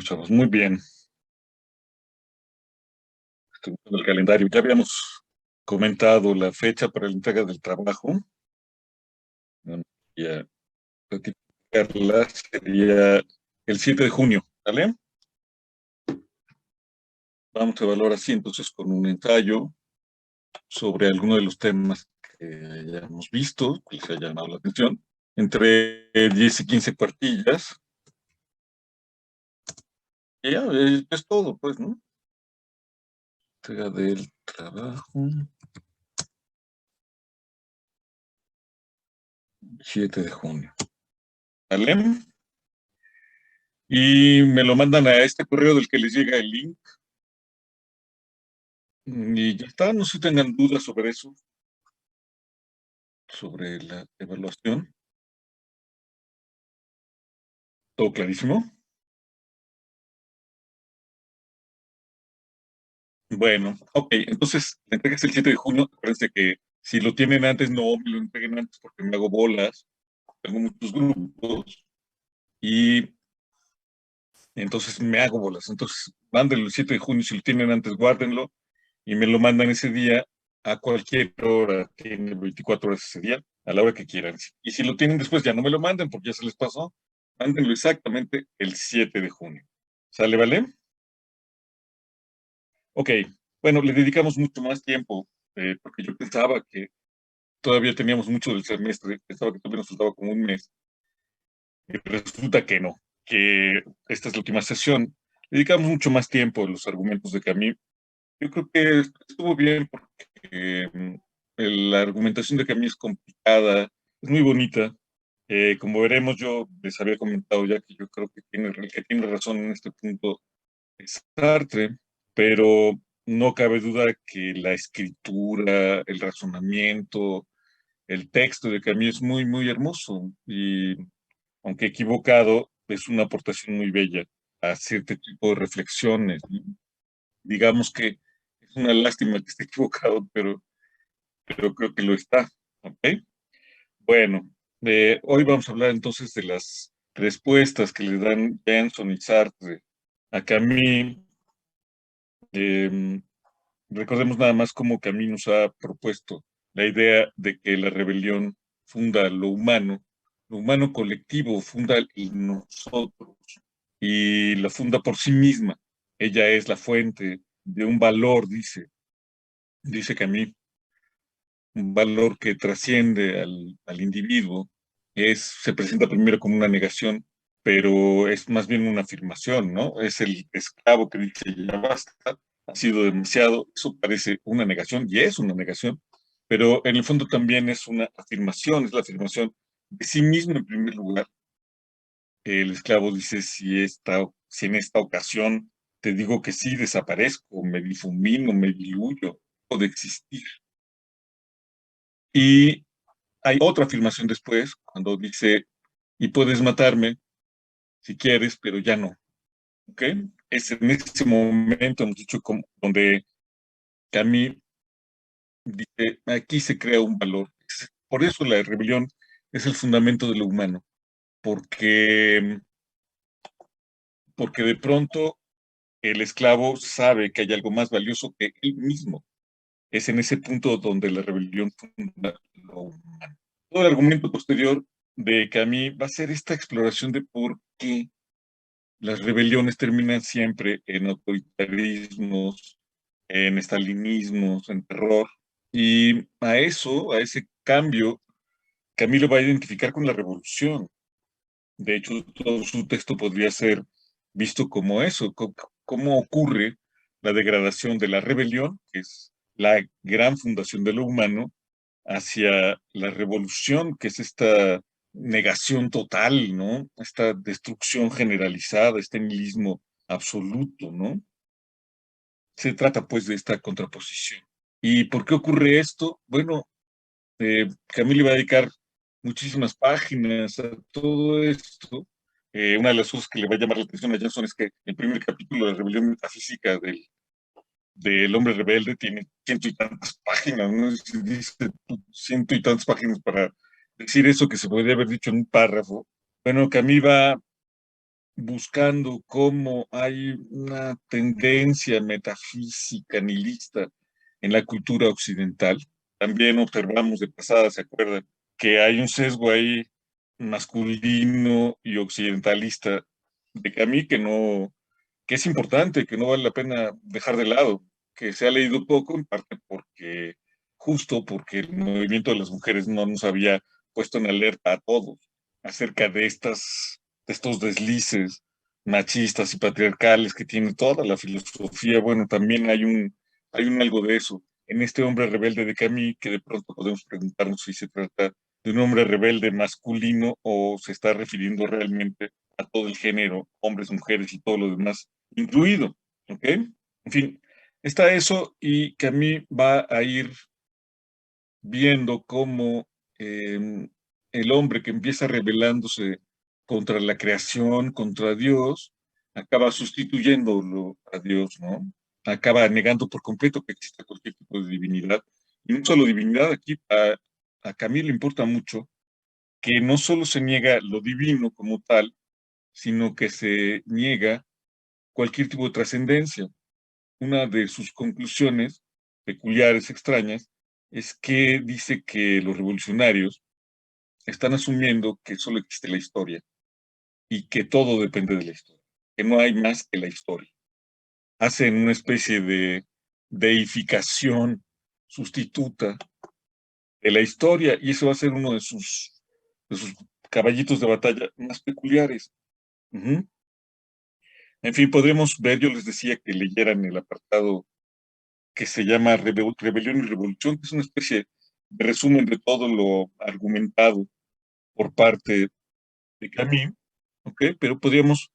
chavos, muy bien. Estoy viendo el calendario. Ya habíamos comentado la fecha para la entrega del trabajo. Bueno, ya ratificarla sería el 7 de junio, ¿vale? Vamos a evaluar así entonces con un ensayo sobre alguno de los temas que hayamos visto, que les haya llamado la atención, entre 10 y 15 cuartillas. Y ya, es todo, pues, ¿no? Entrega del trabajo, 7 de junio, ¿vale? Y me lo mandan a este correo del que les llega el link. Y ya está, no sé si tengan dudas sobre eso, sobre la evaluación. ¿Todo clarísimo? Bueno, ok, entonces la entrega es el 7 de junio. Acuérdense que si lo tienen antes, no me lo entreguen antes porque me hago bolas. Tengo muchos grupos y entonces me hago bolas. Entonces, mándenlo el 7 de junio. Si lo tienen antes, guárdenlo y me lo mandan ese día a cualquier hora. Tienen 24 horas ese día, a la hora que quieran. Y si lo tienen después, ya no me lo manden porque ya se les pasó. Mándenlo exactamente el 7 de junio. ¿Sale, vale? Ok. Bueno, le dedicamos mucho más tiempo porque yo pensaba que todavía teníamos mucho del semestre. Pensaba que todavía nos faltaba como un mes. Y resulta que no, que esta es la última sesión. Le dedicamos mucho más tiempo a los argumentos de Camus. Yo creo que estuvo bien porque la argumentación de Camus es complicada, es muy bonita. Como veremos, yo les había comentado ya que yo creo que el que tiene razón en este punto es Sartre, pero no cabe duda que la escritura, el razonamiento, el texto de Camus es muy, muy hermoso y, aunque equivocado, es una aportación muy bella a cierto tipo de reflexiones, ¿no? Digamos que es una lástima que esté equivocado, pero creo que lo está. ¿Ok? Bueno, hoy vamos a hablar entonces de las respuestas que le dan Benson y Sartre a Camus. Eh, Recordemos nada más cómo Camus nos ha propuesto la idea de que la rebelión funda lo humano colectivo, funda el nosotros y la funda por sí misma. Ella es la fuente de un valor, dice Camus, un valor que trasciende al individuo. Se presenta primero como una negación, pero es más bien una afirmación, ¿no? Es el esclavo que dice, ya basta, ha sido demasiado. Eso parece una negación y es una negación, pero en el fondo también es una afirmación, es la afirmación de sí mismo en primer lugar. El esclavo dice, si en esta ocasión te digo que sí, desaparezco, me difumino, me diluyo, o de existir. Y hay otra afirmación después, cuando dice, y puedes matarme si quieres, pero ya no. ¿Ok? Es en ese momento, hemos dicho, donde Camus dice, aquí se crea un valor. Por eso la rebelión es el fundamento de lo humano, porque, porque de pronto el esclavo sabe que hay algo más valioso que él mismo. Es en ese punto donde la rebelión funda lo humano. Todo el argumento posterior de Camus va a ser esta exploración de por qué las rebeliones terminan siempre en autoritarismos, en estalinismos, en terror. Y a eso, a ese cambio, Camus lo va a identificar con la revolución. De hecho, todo su texto podría ser visto como eso, cómo ocurre la degradación de la rebelión, que es la gran fundación de lo humano, hacia la revolución, que es esta negación total, ¿no? Esta destrucción generalizada, este nihilismo absoluto, ¿no? Se trata pues de esta contraposición. ¿Y por qué ocurre esto? Bueno, Camille va a dedicar muchísimas páginas a todo esto. Una de las cosas que le va a llamar la atención a Jackson es que el primer capítulo de la rebelión metafísica del hombre rebelde tiene ciento y tantas páginas, ¿no? Dice ciento y tantas páginas para decir eso que se podría haber dicho en un párrafo. Bueno, Camus va buscando cómo hay una tendencia metafísica nihilista en la cultura occidental. También observamos de pasada, ¿se acuerdan? Que hay un sesgo ahí masculino y occidentalista de Camus que es importante, que no vale la pena dejar de lado, que se ha leído poco, en parte justo porque el movimiento de las mujeres no nos había puesto en alerta a todos acerca de estos deslices machistas y patriarcales que tiene toda la filosofía. Bueno, también hay un algo de eso en este hombre rebelde de Camus, que de pronto podemos preguntarnos si se trata de un hombre rebelde masculino o se está refiriendo realmente a todo el género, hombres, mujeres y todo lo demás incluido, ¿ok? En fin, está eso y Camus va a ir viendo cómo el hombre que empieza rebelándose contra la creación, contra Dios, acaba sustituyéndolo a Dios, ¿no? Acaba negando por completo que exista cualquier tipo de divinidad. Y no solo divinidad, aquí a Camus le importa mucho que no solo se niega lo divino como tal, sino que se niega cualquier tipo de trascendencia. Una de sus conclusiones peculiares, extrañas, es que dice que los revolucionarios están asumiendo que solo existe la historia y que todo depende de la historia, que no hay más que la historia. Hacen una especie de deificación sustituta de la historia y eso va a ser uno de sus caballitos de batalla más peculiares. Ujú. En fin, podríamos ver, yo les decía que leyeran el apartado que se llama Rebelión y Revolución, que es una especie de resumen de todo lo argumentado por parte de Camus, ¿ok? Pero podríamos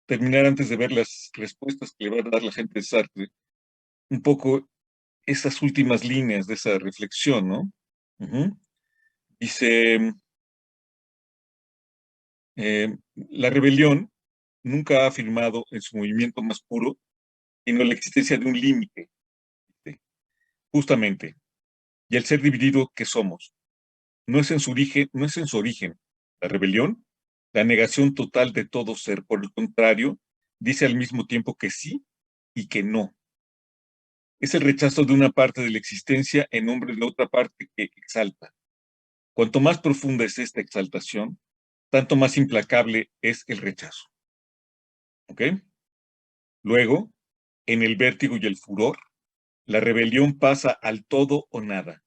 terminar antes de ver las respuestas que le va a dar la gente de Sartre, un poco esas últimas líneas de esa reflexión, ¿no? Ujú. Dice, la rebelión nunca ha afirmado en su movimiento más puro, sino la existencia de un límite, justamente, y el ser dividido que somos. No es en su origen. La rebelión, la negación total de todo ser. Por el contrario, dice al mismo tiempo que sí y que no. Es el rechazo de una parte de la existencia en nombre de otra parte que exalta. Cuanto más profunda es esta exaltación, tanto más implacable es el rechazo. ¿Ok? Luego, en el vértigo y el furor, la rebelión pasa al todo o nada,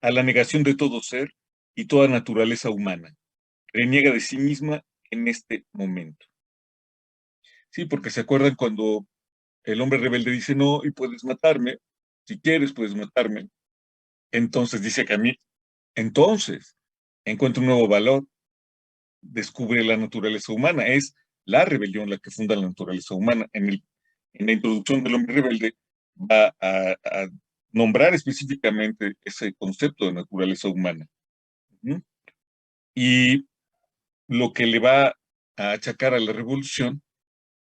a la negación de todo ser y toda naturaleza humana. Reniega de sí misma en este momento. Sí, porque se acuerdan cuando el hombre rebelde dice no y puedes matarme, si quieres puedes matarme. Entonces dice que a mí, entonces encuentra un nuevo valor, descubre la naturaleza humana. Es la rebelión la que funda la naturaleza humana. En la introducción del hombre rebelde va a nombrar específicamente ese concepto de naturaleza humana. ¿Mm? Y lo que le va a achacar a la revolución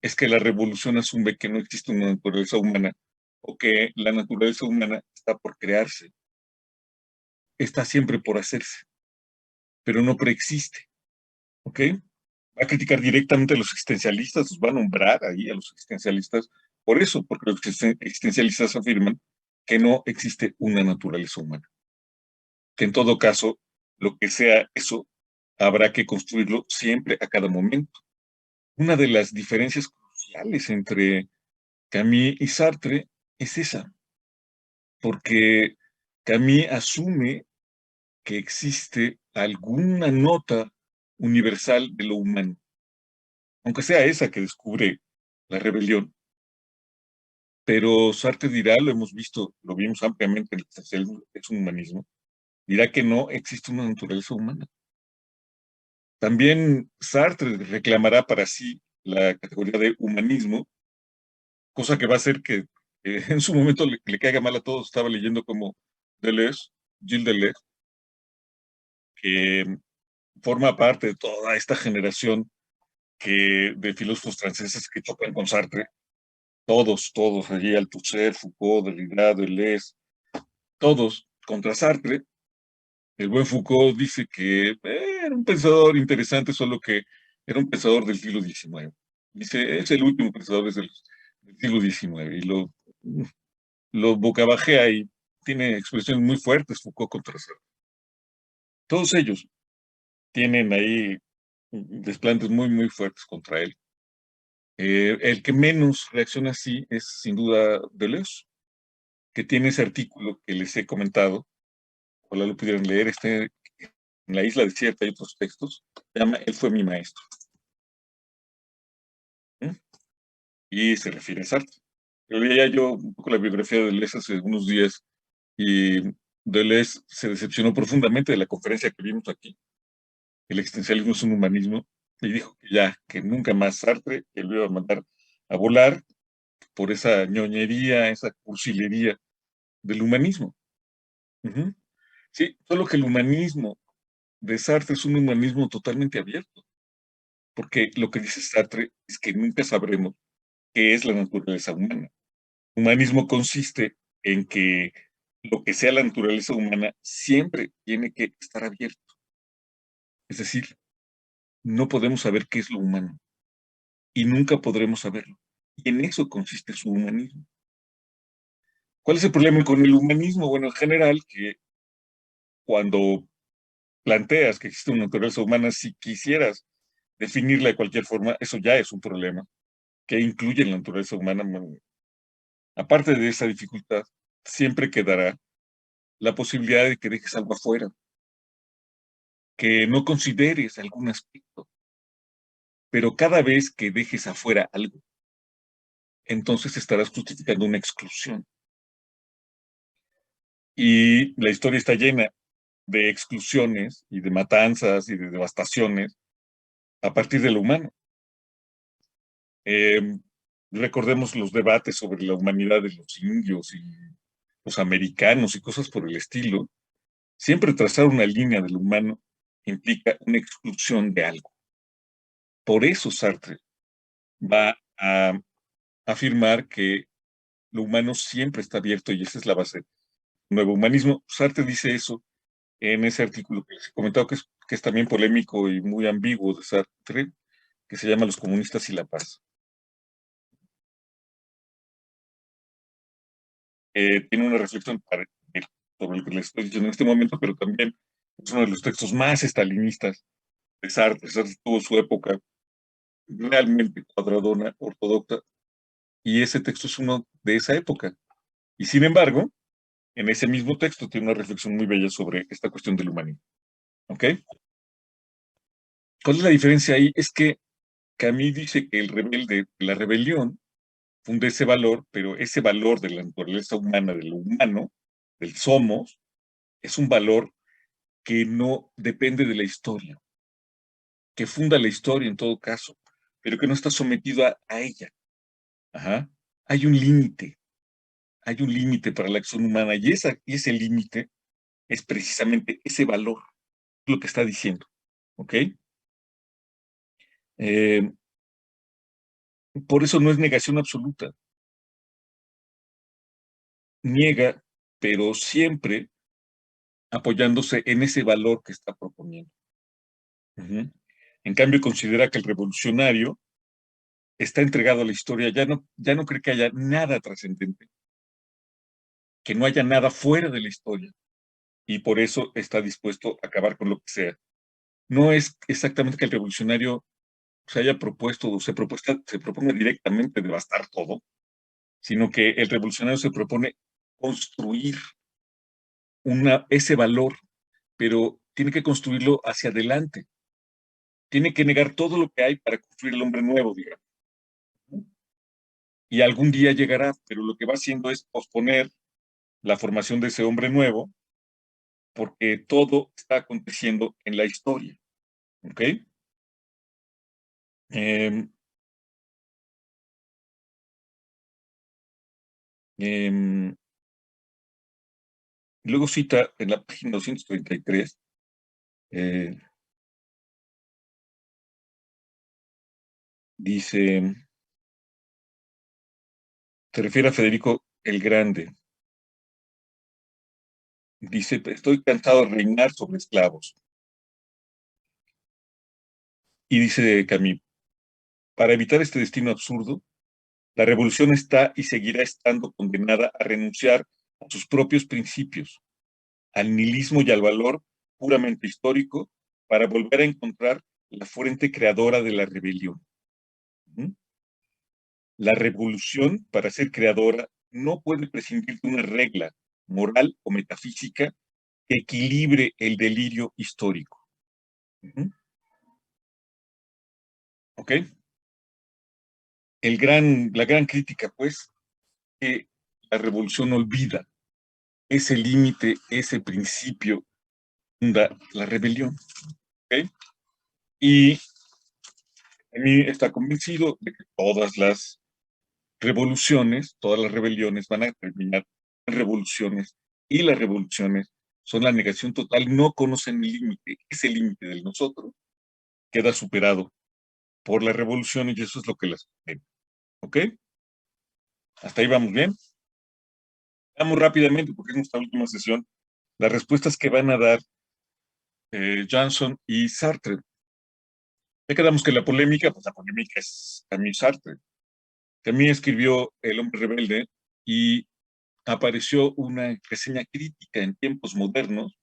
es que la revolución asume que no existe una naturaleza humana o que la naturaleza humana está por crearse, está siempre por hacerse, pero no preexiste, ¿ok? Va a criticar directamente a los existencialistas, los va a nombrar ahí a los existencialistas, por eso, porque los existencialistas afirman que no existe una naturaleza humana, que en todo caso, lo que sea eso, habrá que construirlo siempre a cada momento. Una de las diferencias cruciales entre Camus y Sartre es esa, porque Camus asume que existe alguna nota universal de lo humano, aunque sea esa que descubre la rebelión. Pero Sartre dirá, lo hemos visto, lo vimos ampliamente en el existencialismo, es un humanismo, dirá que no existe una naturaleza humana. También Sartre reclamará para sí la categoría de humanismo, cosa que va a hacer que en su momento le caiga mal a todos. Estaba leyendo como Deleuze, Gilles Deleuze, que forma parte de toda esta generación de filósofos franceses que chocan con Sartre, todos, allí Althusser, Foucault, Derrida, Deleuze, todos contra Sartre. El buen Foucault dice que era un pensador interesante, solo que era un pensador del siglo XIX. Dice, es el último pensador del siglo XIX. Y lo bocabajea y tiene expresiones muy fuertes, Foucault contra Sartre. Todos ellos tienen ahí desplantes muy, muy fuertes contra él. El que menos reacciona así es sin duda Deleuze, que tiene ese artículo que les he comentado, ojalá lo pudieran leer, en La isla desierta y otros textos, se llama Él fue mi maestro. ¿Mm? Y se refiere a Sartre. Pero leía yo un poco la biografía de Deleuze hace unos días y Deleuze se decepcionó profundamente de la conferencia que vimos aquí. El existencialismo es un humanismo, y dijo que ya, que nunca más Sartre, que lo iba a mandar a volar por esa ñoñería, esa cursilería del humanismo. Ujú. Sí, solo que el humanismo de Sartre es un humanismo totalmente abierto, porque lo que dice Sartre es que nunca sabremos qué es la naturaleza humana. Humanismo consiste en que lo que sea la naturaleza humana siempre tiene que estar abierto. Es decir, no podemos saber qué es lo humano y nunca podremos saberlo. Y en eso consiste su humanismo. ¿Cuál es el problema con el humanismo? Bueno, en general, que cuando planteas que existe una naturaleza humana, si quisieras definirla de cualquier forma, eso ya es un problema que incluye en la naturaleza humana. Bueno, aparte de esa dificultad, siempre quedará la posibilidad de que dejes algo afuera, que no consideres algún aspecto, pero cada vez que dejes afuera algo, entonces estarás justificando una exclusión. Y la historia está llena de exclusiones y de matanzas y de devastaciones a partir de lo humano. Eh, Recordemos los debates sobre la humanidad de los indios y los americanos y cosas por el estilo. Siempre trazar una línea del humano implica una exclusión de algo. Por eso Sartre va a afirmar que lo humano siempre está abierto y esa es la base del nuevo humanismo. Sartre dice eso en ese artículo que les he comentado, que es también polémico y muy ambiguo de Sartre, que se llama Los comunistas y la paz. Tiene una reflexión sobre lo que les estoy diciendo en este momento, pero también es uno de los textos más estalinistas de Sartre. Sartre tuvo su época realmente cuadradona, ortodoxa, y ese texto es uno de esa época. Y sin embargo, en ese mismo texto tiene una reflexión muy bella sobre esta cuestión del humanismo. ¿Ok? ¿Cuál es la diferencia ahí? Es que Camus dice que el rebelde, la rebelión, funde ese valor, pero ese valor de la naturaleza humana, de lo humano, del somos, es un valor que no depende de la historia, que funda la historia en todo caso, pero que no está sometido a ella. Ajá. Hay un límite, hay un límite para la acción humana y ese límite es precisamente ese valor, lo que está diciendo. ¿Ok? Eh, por eso no es negación absoluta, niega, pero siempre apoyándose en ese valor que está proponiendo. Ujú. En cambio, considera que el revolucionario está entregado a la historia, ya no cree que haya nada trascendente, que no haya nada fuera de la historia, y por eso está dispuesto a acabar con lo que sea. No es exactamente que el revolucionario se haya propuesto o se propone directamente devastar todo, sino que el revolucionario se propone construir ese valor, pero tiene que construirlo hacia adelante. Tiene que negar todo lo que hay para construir el hombre nuevo, digamos. Y algún día llegará, pero lo que va haciendo es posponer la formación de ese hombre nuevo porque todo está aconteciendo en la historia. ¿Ok? Em, em, Luego cita en la página 233, eh, dice, se refiere a Federico el Grande. Dice, estoy cansado de reinar sobre esclavos. Y dice Camus, para evitar este destino absurdo, la revolución está y seguirá estando condenada a renunciar a sus propios principios, al nihilismo y al valor puramente histórico, para volver a encontrar la fuente creadora de la rebelión. ¿Mm? La revolución, para ser creadora, no puede prescindir de una regla moral o metafísica que equilibre el delirio histórico. ¿Mm? ¿Ok? La gran crítica, pues, que la revolución olvida ese límite, ese principio, funda la rebelión. ¿Ok? Y a mí está convencido de que todas las rebeliones van a terminar en revoluciones, y las revoluciones son la negación total, no conocen el límite, ese límite del nosotros queda superado por la revolución y eso es lo que las sostiene. ¿Ok? Hasta ahí vamos bien. Vamos rápidamente porque es nuestra última sesión. Las respuestas que van a dar Johnson y Sartre. Ya quedamos que la polémica, pues la polémica es Camus Sartre. Camus escribió El hombre rebelde y apareció una reseña crítica en Tiempos Modernos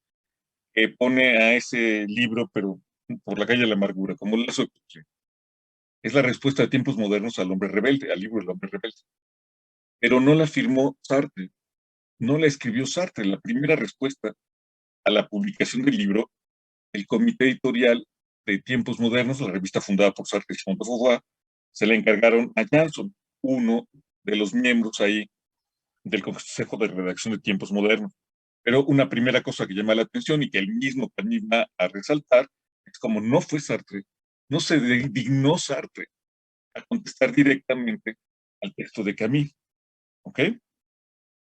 que pone a ese libro, pero por la calle de la amargura, como lazo de puzzle. Es la respuesta de Tiempos Modernos al hombre rebelde, al libro El hombre rebelde. Pero no la firmó Sartre, no la escribió Sartre. La primera respuesta a la publicación del libro, el comité editorial de Tiempos Modernos, la revista fundada por Sartre y Simone de Beauvoir, se la encargaron a Johnson, uno de los miembros ahí del Consejo de Redacción de Tiempos Modernos. Pero una primera cosa que llama la atención y que él mismo también va a resaltar es como no fue Sartre, no se dignó Sartre a contestar directamente al texto de Camus. ¿Ok?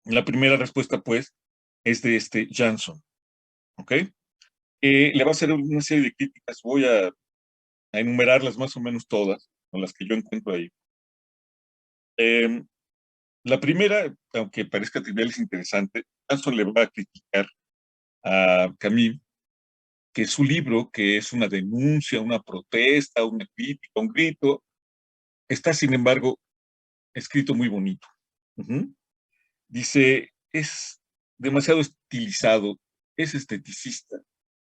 La primera respuesta, pues, es de este Johnson. ¿Ok? Le va a hacer una serie de críticas, voy a enumerarlas más o menos todas, con las que yo encuentro ahí. Eh, la primera, aunque parezca trivial, es interesante. Johnson le va a criticar a Camus que su libro, que es una denuncia, una protesta, una crítica, un grito, está, sin embargo, escrito muy bonito. Uh-huh. Dice, es demasiado estilizado, es esteticista.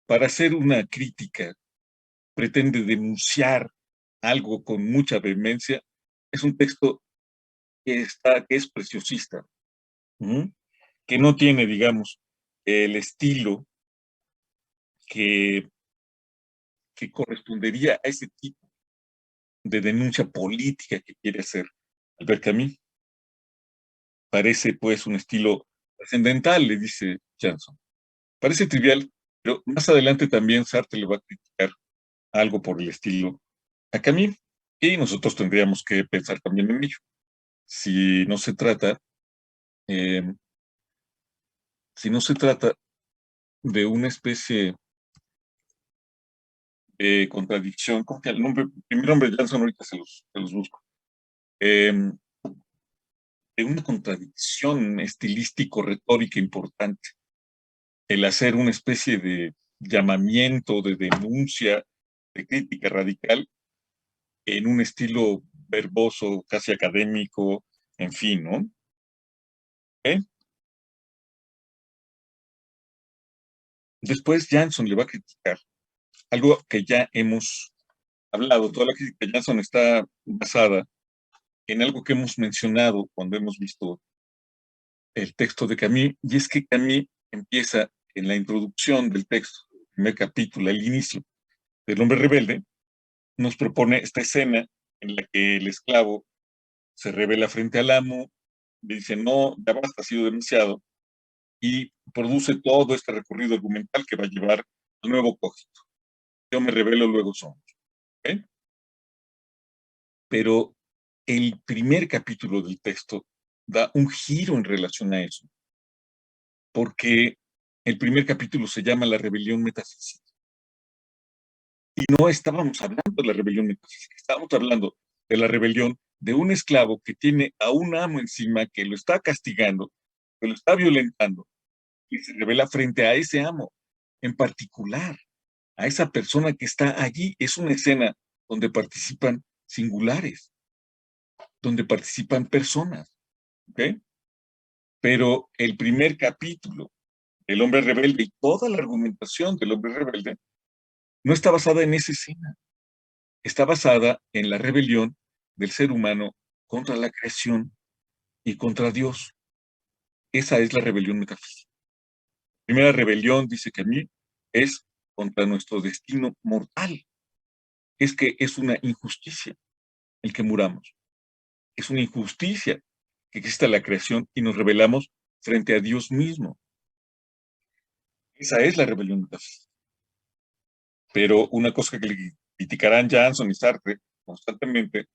Para hacer una crítica, pretende denunciar algo con mucha vehemencia. Es un texto que es preciosista, uh-huh, que no tiene, digamos, el estilo que, que correspondería a ese tipo de denuncia política que quiere hacer Albert Camus. Parece pues un estilo trascendental, le dice Johnson. Parece trivial, pero más adelante también Sartre le va a criticar algo por el estilo a Camus, y nosotros tendríamos que pensar también en ello. Si no se trata, eh, si no se trata de una especie de contradicción, ¿cómo que el nombre, el primer nombre de Johnson ahorita se los busco, de una contradicción estilístico-retórica importante, el hacer una especie de llamamiento, de denuncia, de crítica radical en un estilo verboso, casi académico, en fin, ¿no? ¿Eh? Después Johnson le va a criticar algo que ya hemos hablado. Toda la crítica de Johnson está basada en algo que hemos mencionado cuando hemos visto el texto de Camus, y es que Camus empieza en la introducción del texto, el primer capítulo, el inicio del hombre rebelde, nos propone esta escena en la que el esclavo se revela frente al amo, le dice, no, ya basta, ha sido demasiado, y produce todo este recorrido argumental que va a llevar al nuevo cogito. Yo me revelo, luego somos. ¿Okay? Pero el primer capítulo del texto da un giro en relación a eso, porque el primer capítulo se llama La rebelión metafísica. Y no estábamos hablando de la rebelión metafísica, estábamos hablando de la rebelión de un esclavo que tiene a un amo encima que lo está castigando, que lo está violentando, y se revela frente a ese amo en particular, a esa persona que está allí. Es una escena donde participan singulares, donde participan personas, ¿ok? Pero el primer capítulo, El hombre rebelde, y toda la argumentación del hombre rebelde, no está basada en esa escena, está basada en la rebelión del ser humano contra la creación y contra Dios. Esa es la rebelión metafísica. La primera rebelión, dice Camus, es contra nuestro destino mortal. Es que es una injusticia el que muramos. Es una injusticia que exista la creación y nos rebelamos frente a Dios mismo. Esa es la rebelión metafísica. Pero una cosa que le criticarán Jansson y Sartre constantemente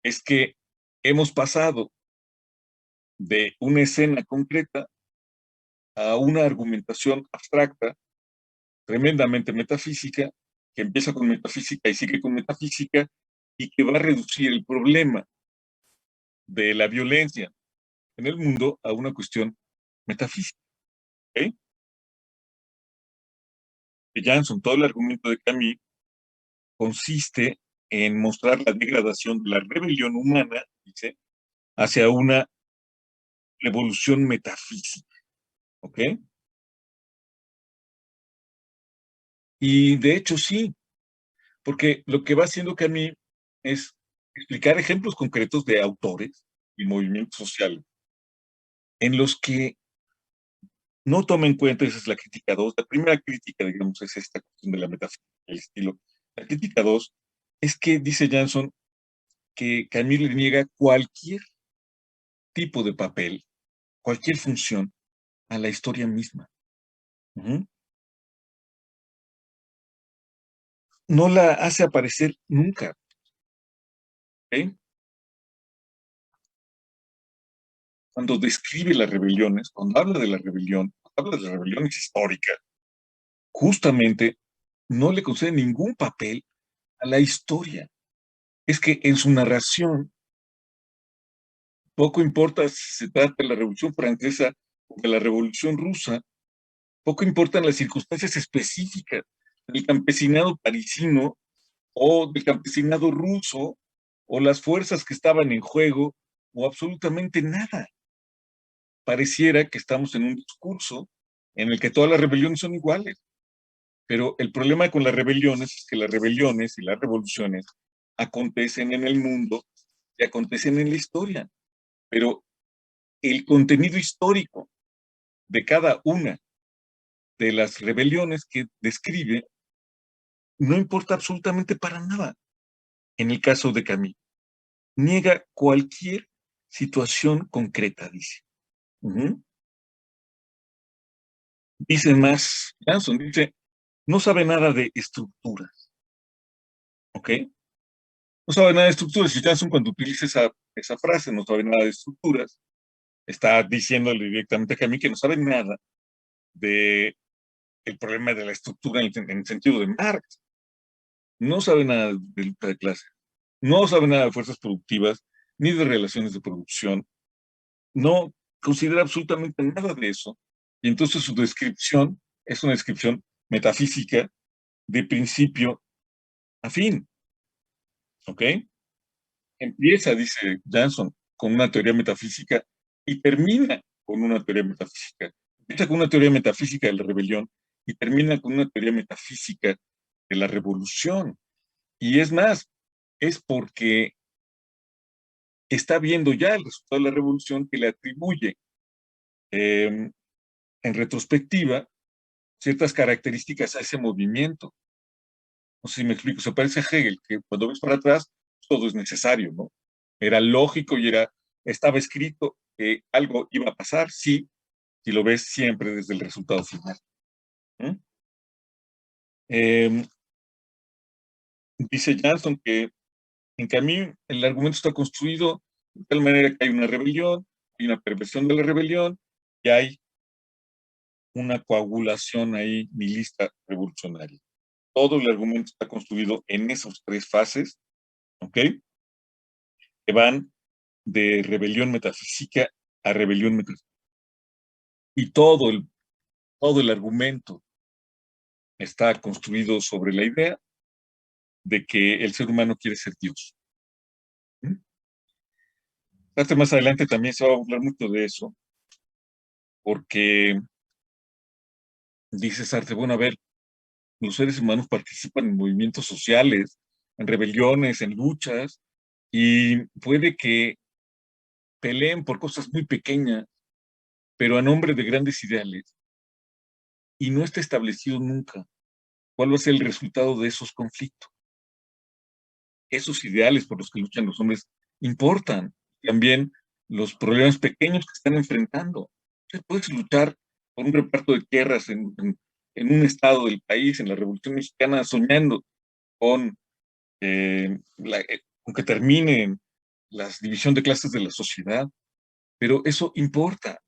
es que hemos pasado de una escena concreta a una argumentación abstracta, tremendamente metafísica, que empieza con metafísica y sigue con metafísica, y que va a reducir el problema de la violencia en el mundo a una cuestión metafísica. ¿Ok? De Jansson, todo el argumento de Camus consiste en mostrar la degradación de la rebelión humana, dice, hacia una revolución metafísica. ¿Ok? Y de hecho sí, porque lo que va haciendo Camus es explicar ejemplos concretos de autores y movimientos sociales en los que no toma en cuenta, esa es la crítica 2. La primera crítica, digamos, es esta cuestión de la metafísica, el estilo. La crítica 2 es que dice Jansson que Camus le niega cualquier tipo de papel, cualquier función a la historia misma. Ujú. No la hace aparecer nunca. ¿Ok? Cuando describe las rebeliones, cuando habla de la rebelión, cuando habla de las rebeliones históricas, justamente no le concede ningún papel a la historia. Es que en su narración poco importa si se trata de la Revolución Francesa o de la Revolución Rusa, poco importan las circunstancias específicas del campesinado parisino o del campesinado ruso o las fuerzas que estaban en juego o absolutamente nada. Pareciera que estamos en un discurso en el que todas las rebeliones son iguales, pero el problema con las rebeliones es que las rebeliones y las revoluciones acontecen en el mundo y acontecen en la historia, pero el contenido histórico de cada una de las rebeliones que describe no importa absolutamente para nada. En el caso de Camus, niega cualquier situación concreta, dice. Ujú. Dice más, Jansson dice, no sabe nada de estructuras, ¿ok? No sabe nada de estructuras. Y Jansson, cuando utiliza esa frase, no sabe nada de estructuras, está diciéndole directamente a Camus que no sabe nada de el problema de la estructura en el sentido de Marx. No sabe nada de lucha de clase, no sabe nada de fuerzas productivas, ni de relaciones de producción, no considera absolutamente nada de eso. Y entonces su descripción es una descripción metafísica de principio a fin, ¿ok? Empieza, dice Jansson, con una teoría metafísica y termina con una teoría metafísica. Empieza con una teoría metafísica de la rebelión y termina con una teoría metafísica de la revolución. Y es más, es porque está viendo ya el resultado de la revolución que le atribuye en retrospectiva ciertas características a ese movimiento. No sé si me explico, se parece a Hegel, que cuando ves para atrás todo es necesario, ¿no? Era lógico y estaba escrito que algo iba a pasar, sí, si lo ves siempre desde el resultado final. ¿Mm? Eh, Dice Jansson que en Camus el argumento está construido de tal manera que hay una rebelión, hay una perversión de la rebelión y hay una coagulación ahí nihilista revolucionaria. Todo el argumento está construido en esas tres fases, ¿ok? Que van de rebelión metafísica a rebelión metafísica. Y todo el argumento está construido sobre la idea de que el ser humano quiere ser Dios. ¿Mm? Sartre más adelante también se va a hablar mucho de eso, porque dice Sartre, bueno, a ver, los seres humanos participan en movimientos sociales, en rebeliones, en luchas, y puede que peleen por cosas muy pequeñas, pero a nombre de grandes ideales, y no está establecido nunca cuál va a ser el resultado de esos conflictos. Esos ideales por los que luchan los hombres importan. También los problemas pequeños que están enfrentando. Usted puede luchar por un reparto de tierras en un estado del país, en la Revolución Mexicana, soñando con, con que termine la división de clases de la sociedad, pero eso importa.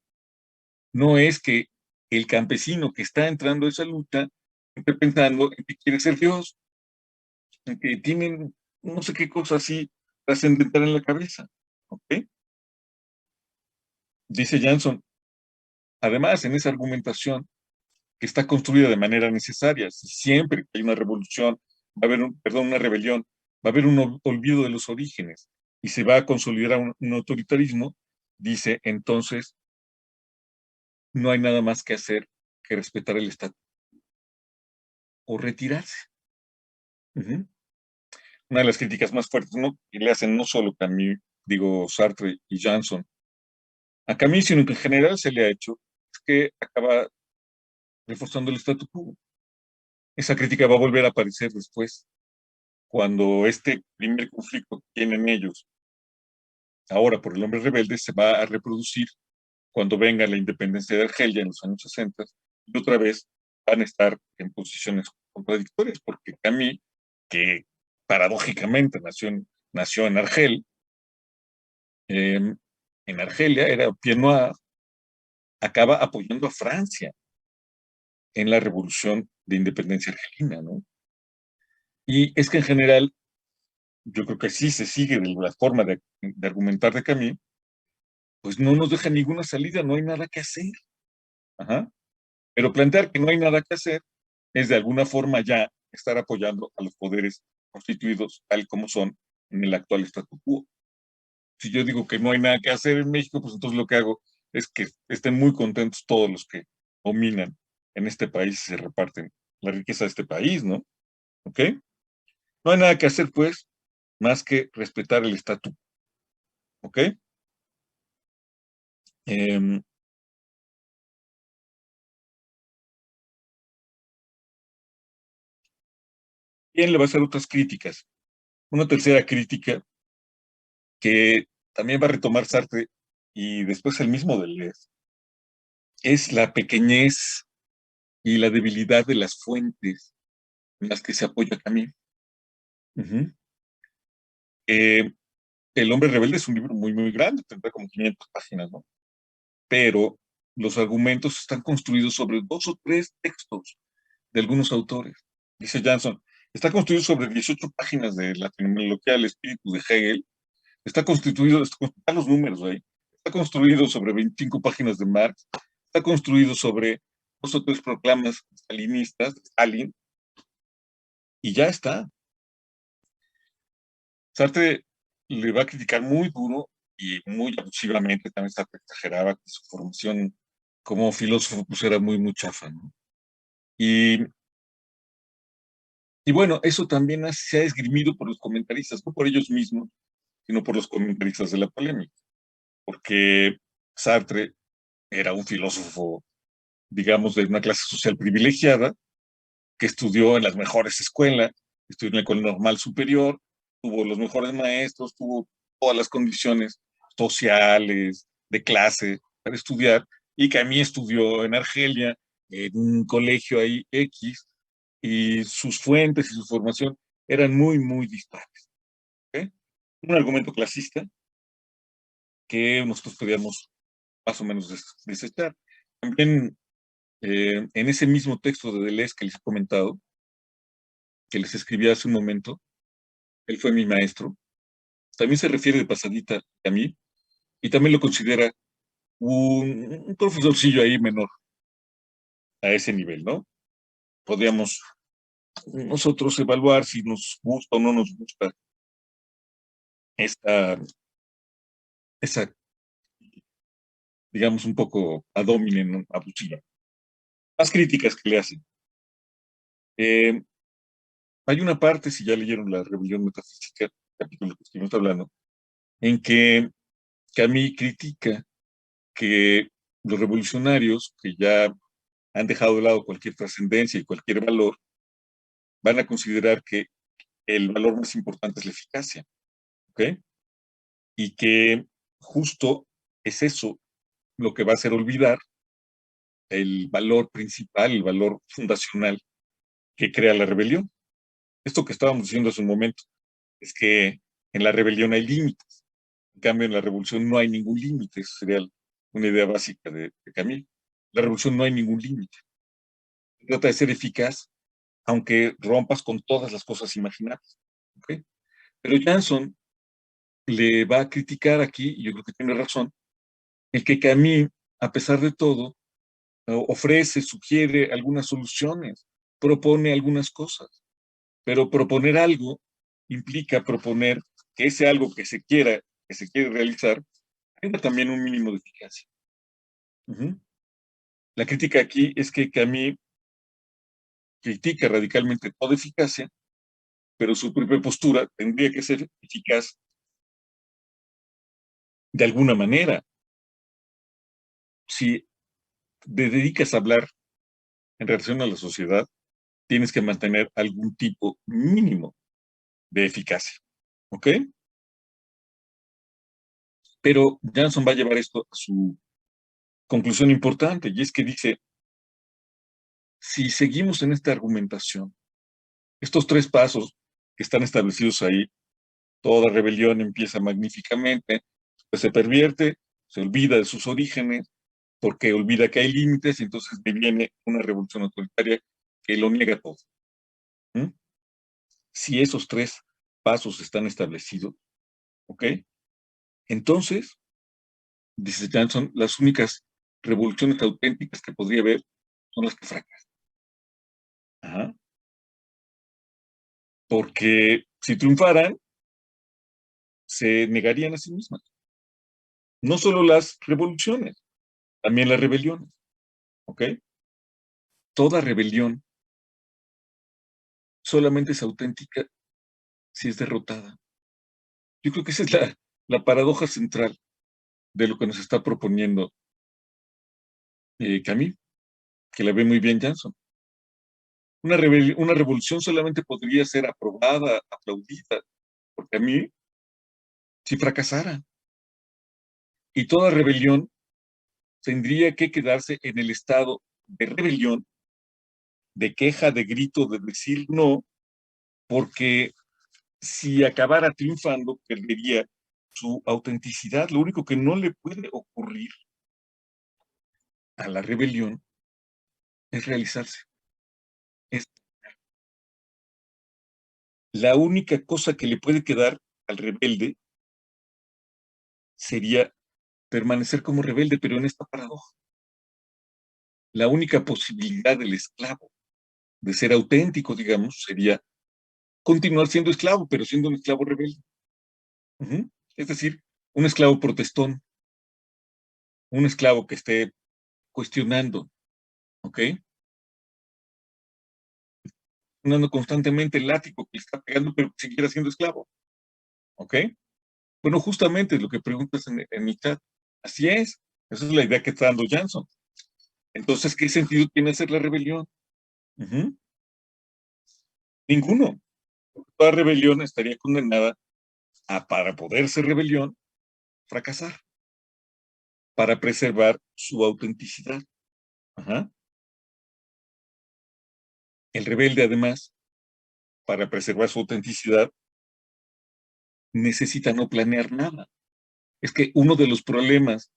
No es que el campesino que está entrando a esa lucha esté pensando en que quiere ser Dios, en que tienen no sé qué cosa así trascendental en la cabeza. ¿Ok? Dice Jansson, además, en esa argumentación que está construida de manera necesaria, si siempre que hay una revolución, va a haber perdón, una rebelión, va a haber un olvido de los orígenes y se va a consolidar un autoritarismo, dice entonces, no hay nada más que hacer que respetar el Estado o retirarse. Ujú. Una de las críticas más fuertes, ¿no?, que le hacen no solo Camus, digo Sartre y Jansson, a Camus, sino que en general se le ha hecho, es que acaba reforzando el statu quo. Esa crítica va a volver a aparecer después, cuando este primer conflicto que tienen ellos, ahora por el hombre rebelde, se va a reproducir cuando venga la independencia de Argelia en los años 60, y otra vez van a estar en posiciones contradictorias, porque Camus, que paradójicamente nació en Argel, en Argelia, era pied noir, acaba apoyando a Francia en la revolución de independencia argelina, ¿no? Y es que en general, yo creo que sí se sigue de la forma de argumentar de Camus, pues no nos deja ninguna salida, no hay nada que hacer. Ajá. Pero plantear que no hay nada que hacer es de alguna forma ya estar apoyando a los poderes constituidos tal como son en el actual statu quo. Si yo digo que no hay nada que hacer en México, pues entonces lo que hago es que estén muy contentos todos los que dominan en este país y se reparten la riqueza de este país, ¿no? ¿Ok? No hay nada que hacer, pues, más que respetar el estatuto, ¿ok? Eh, Bien, le va a hacer otras críticas. Una tercera crítica que también va a retomar Sartre y después el mismo Deleuze, es la pequeñez y la debilidad de las fuentes en las que se apoya Camus. Ujú. Eh, El hombre rebelde es un libro muy, muy grande, tendrá como 500 páginas, ¿no? Pero los argumentos están construidos sobre dos o tres textos de algunos autores. Dice Jansson, está construido sobre 18 páginas de la fenomenología del espíritu de Hegel, está constituido, están los números ahí, está construido sobre 25 páginas de Marx, está construido sobre dos o tres proclamas stalinistas de Stalin, y ya está. Sartre le va a criticar muy duro y muy abusivamente, también Sartre exageraba que su formación como filósofo pues era muy, muy chafa, ¿no? Y, y bueno, eso también se ha esgrimido por los comentaristas, no por ellos mismos, sino por los comentaristas de la polémica, porque Sartre era un filósofo, digamos, de una clase social privilegiada, que estudió en las mejores escuelas, estudió en la Escuela Normal Superior, tuvo los mejores maestros, tuvo todas las condiciones sociales, de clase para estudiar, y que a mí estudió en Argelia, en un colegio ahí X, y sus fuentes y su formación eran muy, muy dispares. ¿Ok? Un argumento clasista que nosotros podíamos más o menos desechar. También en ese mismo texto de Deleuze que les he comentado, que les escribí hace un momento, él fue mi maestro, también se refiere de pasadita a mí y también lo considera un profesorcillo ahí menor a ese nivel, ¿no? Podríamos nosotros evaluar si nos gusta o no nos gusta esta, esa, digamos, un poco ad hominem, ¿no? Abusiva. Las críticas que le hacen. Eh, Hay una parte, si ya leyeron La Rebelión Metafísica, capítulo que estuvimos hablando, en que Camus critica que los revolucionarios, que ya han dejado de lado cualquier trascendencia y cualquier valor, van a considerar que el valor más importante es la eficacia, ¿ok? Y que justo es eso lo que va a hacer olvidar el valor principal, el valor fundacional que crea la rebelión. Esto que estábamos diciendo hace un momento, es que en la rebelión hay límites, en cambio en la revolución no hay ningún límite, esa sería una idea básica de Camus. La revolución no hay ningún límite, se trata de ser eficaz, aunque rompas con todas las cosas imaginables, ¿ok? Pero Jansson le va a criticar aquí, y yo creo que tiene razón, el que Camus, a pesar de todo, ofrece, sugiere algunas soluciones, propone algunas cosas, pero proponer algo implica proponer que ese algo que se quiere realizar, tenga también un mínimo de eficacia. Uh-huh. La crítica aquí es que Camus critica radicalmente toda eficacia, pero su propia postura tendría que ser eficaz de alguna manera. Si te dedicas a hablar en relación a la sociedad, tienes que mantener algún tipo mínimo de eficacia. ¿Ok? Pero Jansson va a llevar esto a su conclusión importante, y es que dice, si seguimos en esta argumentación, estos tres pasos que están establecidos ahí, toda rebelión empieza magníficamente, pues se pervierte, se olvida de sus orígenes, porque olvida que hay límites, y entonces viene una revolución autoritaria que lo niega todo. ¿Mm? Si esos tres pasos están establecidos, ¿ok? Entonces, dice Jansson, las únicas revoluciones auténticas que podría haber son las que fracasan. Ajá. Porque si triunfaran, se negarían a sí mismas. No solo las revoluciones, también las rebeliones. ¿Ok? Toda rebelión solamente es auténtica si es derrotada. Yo creo que esa es la paradoja central de lo que nos está proponiendo Camus, que la ve muy bien Jansson. Una revolución solamente podría ser aprobada, aplaudida, porque a mí, si fracasara. Y toda rebelión tendría que quedarse en el estado de rebelión, de queja, de grito, de decir no, porque si acabara triunfando, perdería su autenticidad. Lo único que no le puede ocurrir a la rebelión es realizarse. Es la única cosa que le puede quedar al rebelde sería permanecer como rebelde, pero en esta paradoja. La única posibilidad del esclavo de ser auténtico, digamos, sería continuar siendo esclavo, pero siendo un esclavo rebelde. Uh-huh. Es decir, un esclavo protestón, un esclavo que esté cuestionando, ¿ok? Cuestionando constantemente el látigo que le está pegando, pero que siguiera siendo esclavo, ¿ok? Bueno, justamente es lo que preguntas en mi chat. Así es, esa es la idea que está dando Jansson. Entonces, ¿qué sentido tiene hacer la rebelión? Uh-huh. Ninguno. Toda rebelión estaría condenada a, para poder ser rebelión, fracasar, para preservar su autenticidad. Ajá. El rebelde, además, para preservar su autenticidad, necesita no planear nada. Es que uno de los problemas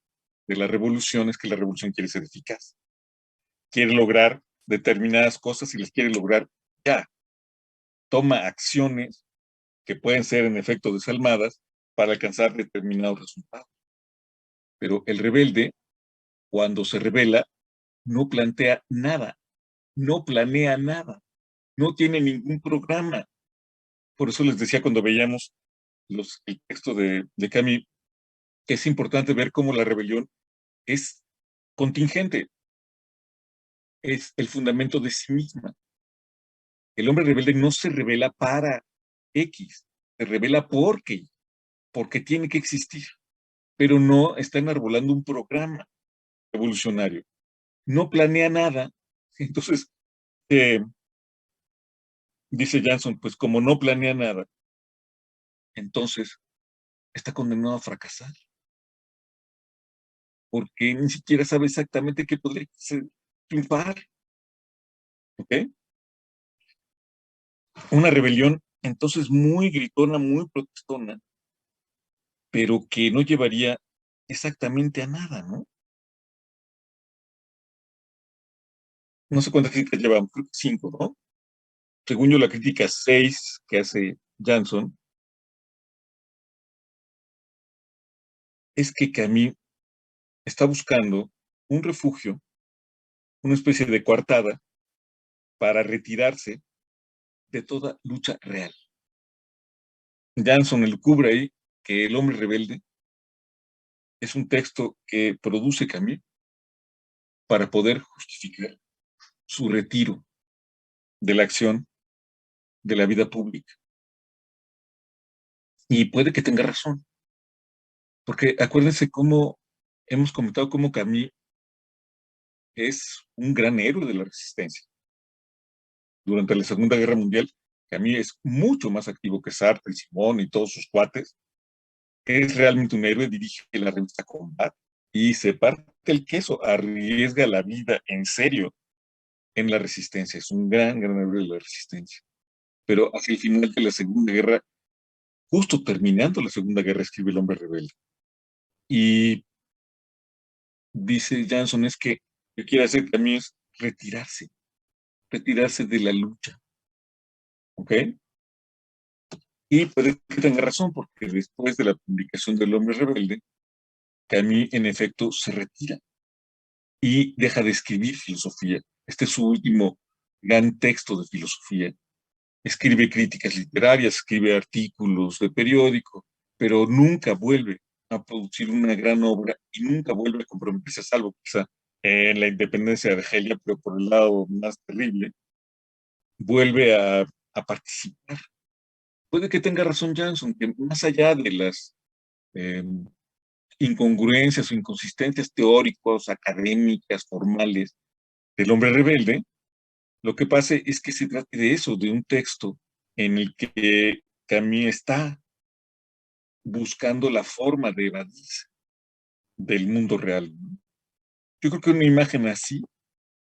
de la revolución es que la revolución quiere ser eficaz. Quiere lograr determinadas cosas y las quiere lograr ya. Toma acciones que pueden ser en efecto desalmadas para alcanzar determinados resultados. Pero el rebelde, cuando se rebela, no plantea nada, no planea nada. no tiene ningún programa. Por eso les decía cuando veíamos el texto de Camus, que es importante ver cómo la rebelión es contingente, es el fundamento de sí misma. El hombre rebelde no se revela para X, se revela porque tiene que existir, pero no está enarbolando un programa revolucionario, no planea nada. Entonces, eh, dice Jansson, pues como no planea nada, entonces está condenado a fracasar, porque ni siquiera sabe exactamente qué podría triunfar, ¿ok? Una rebelión, entonces, muy gritona, muy protestona, pero que no llevaría exactamente a nada, ¿no? No sé cuántas críticas llevamos, creo que 5, ¿no? Según yo, la crítica 6 que hace Jansson es que Camus está buscando un refugio, una especie de coartada para retirarse de toda lucha real. Jansson cubre ahí que El hombre rebelde es un texto que produce Camus para poder justificar su retiro de la acción de la vida pública. Y puede que tenga razón, porque acuérdense cómo hemos comentado cómo Camus es un gran héroe de la resistencia. Durante la Segunda Guerra Mundial, Camus es mucho más activo que Sartre y Simón y todos sus cuates. Es realmente un héroe, dirige la revista Combat y se parte el queso, arriesga la vida en serio en la resistencia. Es un gran, gran héroe de la resistencia. Pero hacia el final de la Segunda Guerra, justo terminando la Segunda Guerra, escribe El hombre rebelde. Y dice Jansson es que lo que quiere hacer también es retirarse de la lucha, ¿ok? Y puede que tenga razón, porque después de la publicación del Hombre Rebelde, Camus en efecto se retira y deja de escribir filosofía. Este es su último gran texto de filosofía. Escribe críticas literarias, escribe artículos de periódico, pero nunca vuelve a producir una gran obra y nunca vuelve a comprometerse, salvo quizá en la independencia de Argelia, pero por el lado más terrible, vuelve a participar. Puede que tenga razón Jansson, que más allá de las eh, incongruencias o inconsistencias teóricas, académicas, formales del hombre rebelde, lo que pase es que se trate de eso, de un texto en el que Camus está buscando la forma de evadirse del mundo real. Yo creo que una imagen así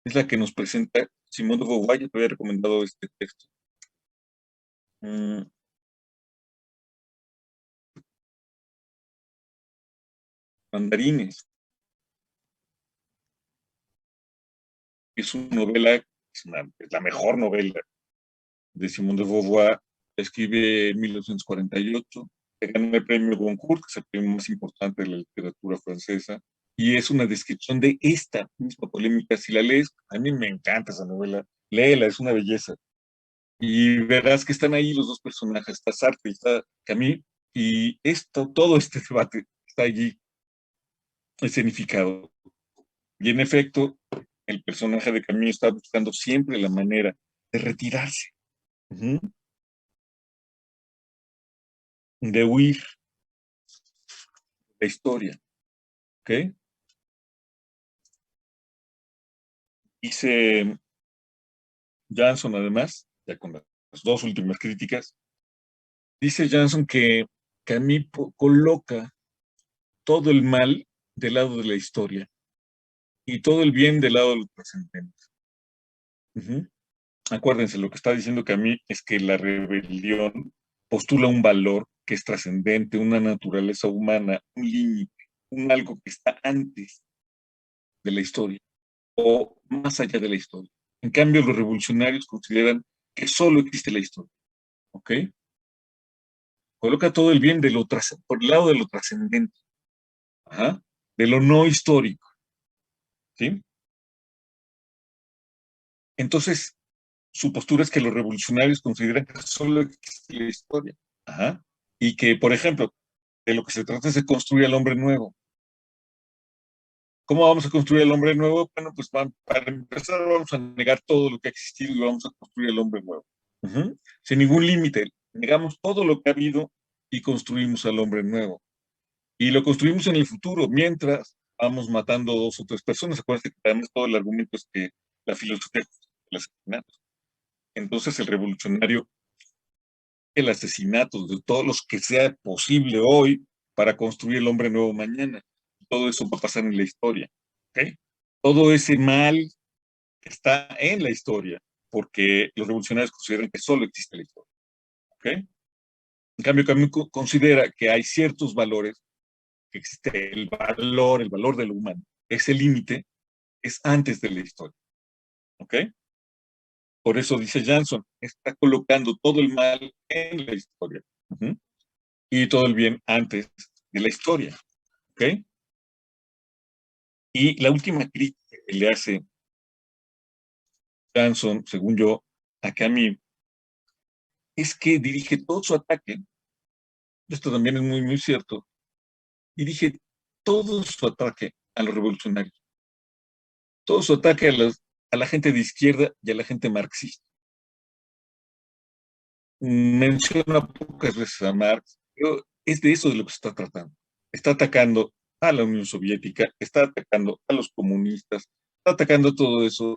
es la que nos presenta Simón de Beauvoir. Yo te había recomendado este texto. Mm, Mandarines, es una novela, es la mejor novela de Simón de Beauvoir. Escribe en 1948, que ganó el premio Goncourt, que es el premio más importante de la literatura francesa, y es una descripción de esta misma polémica. Si la lees, a mí me encanta esa novela, léela, es una belleza. Y verás que están ahí los dos personajes, está Sartre y está Camus, y todo este debate está allí escenificado. Y en efecto, el personaje de Camus está buscando siempre la manera de retirarse, uh-huh, de huir de la historia, ¿ok? Dice Jansson, además, ya con las dos últimas críticas, dice Jansson que Camus coloca todo el mal del lado de la historia y todo el bien del lado de lo trascendente. Uh-huh. Acuérdense, lo que está diciendo Camus es que la rebelión postula un valor que es trascendente, una naturaleza humana, un límite, un algo que está antes de la historia o más allá de la historia. En cambio, los revolucionarios consideran que solo existe la historia, ¿ok? Coloca todo el bien por el lado de lo trascendente, ajá, de lo no histórico, ¿sí? Entonces, su postura es que los revolucionarios consideran que solo existe la historia. Ajá. Y que, por ejemplo, de lo que se trata es de construir al hombre nuevo. ¿Cómo vamos a construir el hombre nuevo? Bueno, pues para empezar vamos a negar todo lo que ha existido y vamos a construir el hombre nuevo. Ujú. Sin ningún límite. Negamos todo lo que ha habido y construimos al hombre nuevo. Y lo construimos en el futuro, mientras vamos matando dos o tres personas. Acuérdense que además todo el argumento es que la filosofía es el asesinato. Entonces el revolucionario, el asesinato de todos los que sea posible hoy para construir el hombre nuevo mañana. Todo eso va a pasar en la historia. ¿Ok? Todo ese mal está en la historia, porque los revolucionarios consideran que solo existe la historia. ¿Ok? En cambio, Camus considera que hay ciertos valores, que existe el valor de lo humano. Ese límite es antes de la historia. ¿Ok? Por eso dice Jansson, está colocando todo el mal en la historia. Uh-huh. Y todo el bien antes de la historia. ¿Ok? Y la última crítica que le hace Jansson, según yo, a Camus, es que dirige todo su ataque, esto también es muy, muy cierto, dirige todo su ataque a los revolucionarios, todo su ataque a la gente de izquierda y a la gente marxista. Menciona pocas veces a Marx, pero es de eso de lo que se está tratando. Está atacando a la Unión Soviética, está atacando a los comunistas, está atacando todo eso,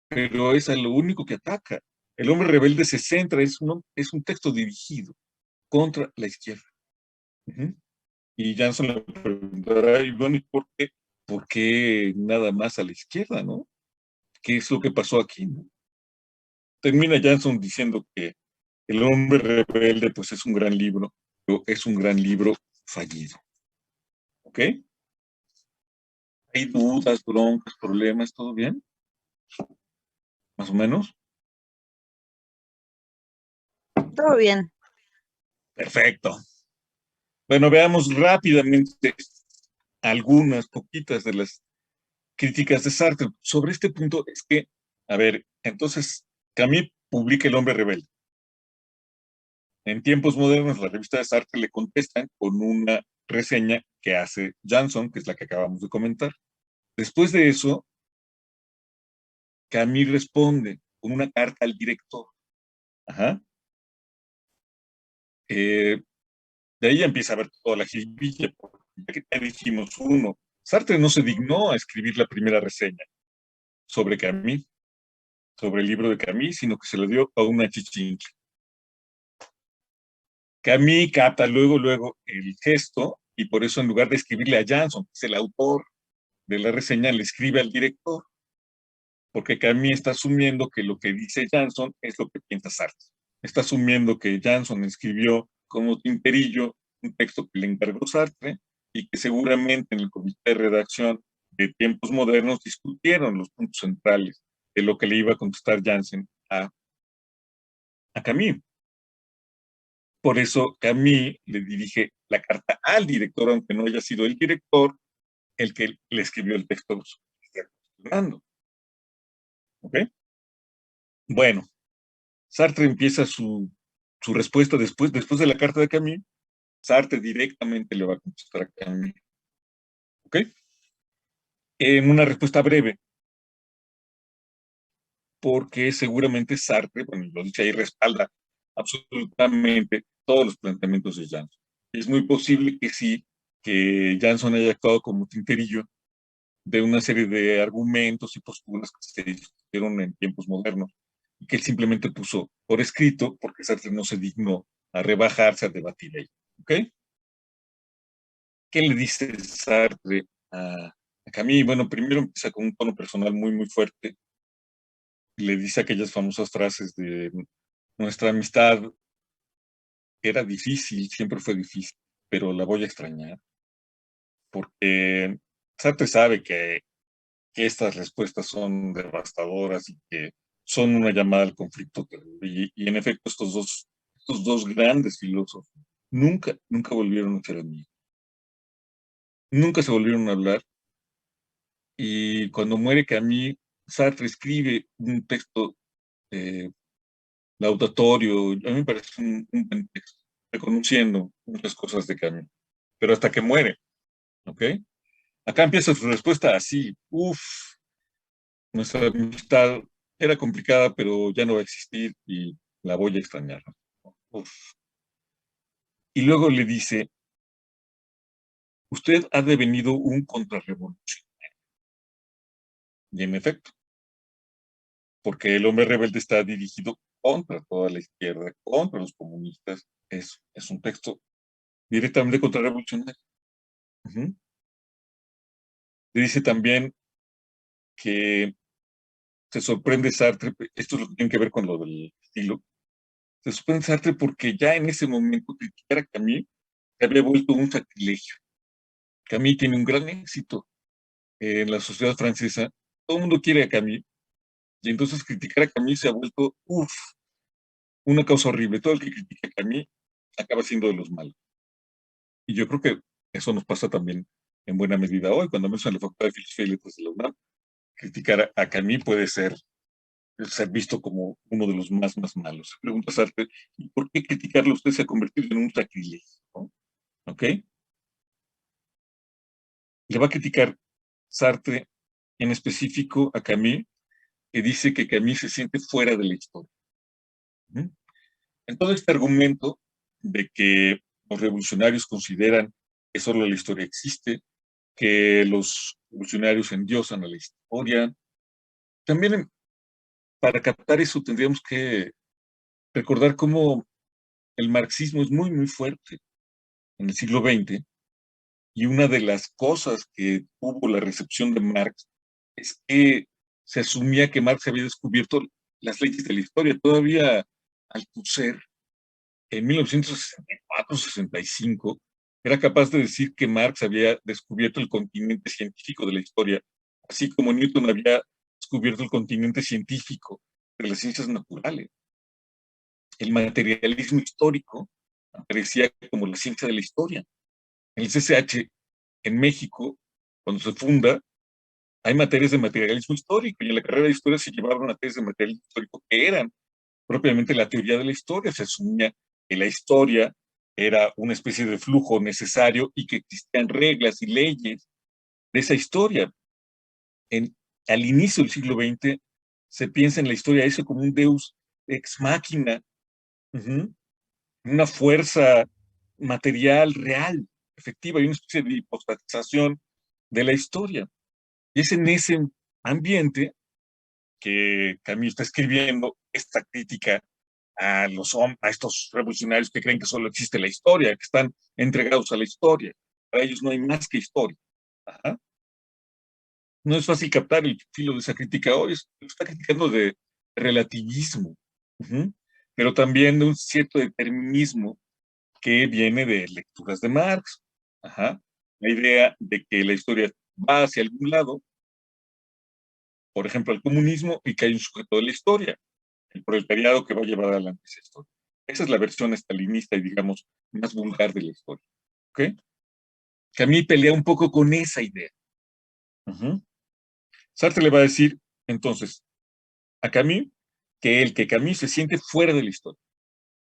pero es a lo único que ataca. El hombre rebelde se centra, es un texto dirigido contra la izquierda. Uh-huh. Y Jansson le preguntará, y bueno, ¿y por qué nada más a la izquierda, no? ¿Qué es lo que pasó aquí, no? Termina Jansson diciendo que El hombre rebelde, pues es un gran libro, pero es un gran libro fallido. ¿Ok? ¿Hay dudas, broncas, problemas? ¿Todo bien? ¿Más o menos? Todo bien. Perfecto. Bueno, veamos rápidamente algunas poquitas de las críticas de Sartre. Sobre este punto es que, a ver, entonces, Camus publica El hombre rebelde. En tiempos modernos, la revista de Sartre le contestan con una reseña que hace Jansson, que es la que acabamos de comentar. Después de eso, Camus responde con una carta al director. Ajá. Eh, de ahí empieza a ver toda la jiribilla, porque ya dijimos uno. Sartre no se dignó a escribir la primera reseña sobre Camus, sobre el libro de Camus, sino que se lo dio a una chichincha. Camus capta luego el gesto y por eso en lugar de escribirle a Jansson, que es el autor de la reseña, le escribe al director, porque Camus está asumiendo que lo que dice Jansson es lo que piensa Sartre. Está asumiendo que Jansson escribió como tinterillo un texto que le encargó Sartre y que seguramente en el comité de redacción de tiempos modernos discutieron los puntos centrales de lo que le iba a contestar Janssen a Camus. Por eso Camus le dirige la carta al director, aunque no haya sido el director el que le escribió el texto. ¿Ok? Bueno, Sartre empieza su respuesta después de la carta de Camus. Sartre directamente le va a contestar a Camus. ¿Ok? En una respuesta breve, porque seguramente Sartre, bueno, lo dice ahí, respalda absolutamente todos los planteamientos de Jansson. Es muy posible que sí, que Jansson haya actuado como tinterillo de una serie de argumentos y posturas que se discutieron en tiempos modernos y que él simplemente puso por escrito porque Sartre no se dignó a rebajarse a debatir ahí. ¿Ok? ¿Qué le dice Sartre a Camus? Bueno, primero empieza con un tono personal muy, muy fuerte. Le dice aquellas famosas frases de nuestra amistad era difícil, siempre fue difícil, pero la voy a extrañar, porque Sartre sabe que estas respuestas son devastadoras y que son una llamada al conflicto terrible. Y en efecto, estos dos grandes filósofos nunca volvieron a ser amigos, nunca se volvieron a hablar. Y cuando muere Camus, Sartre escribe un texto laudatorio. A mí me parece un buen texto, reconociendo muchas cosas de Camus, pero hasta que muere, ¿ok? Acá empieza su respuesta así, uff, nuestra amistad era complicada, pero ya no va a existir y la voy a extrañar. Uf. Y luego le dice, usted ha devenido un contrarrevolución. Y en efecto, porque el hombre rebelde está dirigido contra toda la izquierda, contra los comunistas, es un texto directamente contrarrevolucionario. Ujú. Le dice también que se sorprende Sartre, esto es lo que tiene que ver con lo del estilo, se sorprende Sartre porque ya en ese momento criticar a Camus se había vuelto un sacrilegio. Camus tiene un gran éxito en la sociedad francesa, todo el mundo quiere a Camus, y entonces criticar a Camus se ha vuelto, uff, una causa horrible. Todo el que critica a Camus acaba siendo de los malos. Y yo creo que eso nos pasa también en buena medida hoy, cuando menos en la Facultad de Filosofía y Letras de la UNAM. Criticar a Camus puede ser visto como uno de los más malos. Se pregunta Sartre, ¿y por qué criticarlo usted se ha convertido en un sacrilegio? ¿No? ¿Ok? Le va a criticar Sartre en específico a Camus, que dice que Camus se siente fuera de la historia. ¿Mm? En todo este argumento de que los revolucionarios consideran que solo la historia existe, que los revolucionarios endiosan a la historia, también para captar eso tendríamos que recordar cómo el marxismo es muy fuerte en el siglo XX, y una de las cosas que tuvo la recepción de Marx es que se asumía que Marx había descubierto las leyes de la historia. Todavía Althusser, en 1964-65, era capaz de decir que Marx había descubierto el continente científico de la historia, así como Newton había descubierto el continente científico de las ciencias naturales. El materialismo histórico aparecía como la ciencia de la historia. En el CCH, en México, cuando se funda, hay materias de materialismo histórico, y en la carrera de historia se llevaban materias de materialismo histórico que eran propiamente la teoría de la historia. Se asumía que la historia era una especie de flujo necesario y que existían reglas y leyes de esa historia. En, Al inicio del siglo XX se piensa en la historia eso como un deus ex machina, uh-huh, una fuerza material real, efectiva, y una especie de hipostatización de la historia. Y es en ese ambiente que Camus está escribiendo esta crítica a estos revolucionarios que creen que solo existe la historia, que están entregados a la historia. Para ellos no hay más que historia. Ajá. No es fácil captar el filo de esa crítica hoy, está criticando de relativismo, uh-huh, pero también de un cierto determinismo que viene de lecturas de Marx. Ajá. La idea de que la historia va hacia algún lado, por ejemplo, al comunismo, y que hay un sujeto de la historia, el proletariado que va a llevar adelante esa historia. Esa es la versión estalinista y, digamos, más vulgar de la historia. ¿Ok? Que a mí pelea un poco con esa idea. Uh-huh. Sartre le va a decir, entonces, a Camus, que Camus se siente fuera de la historia.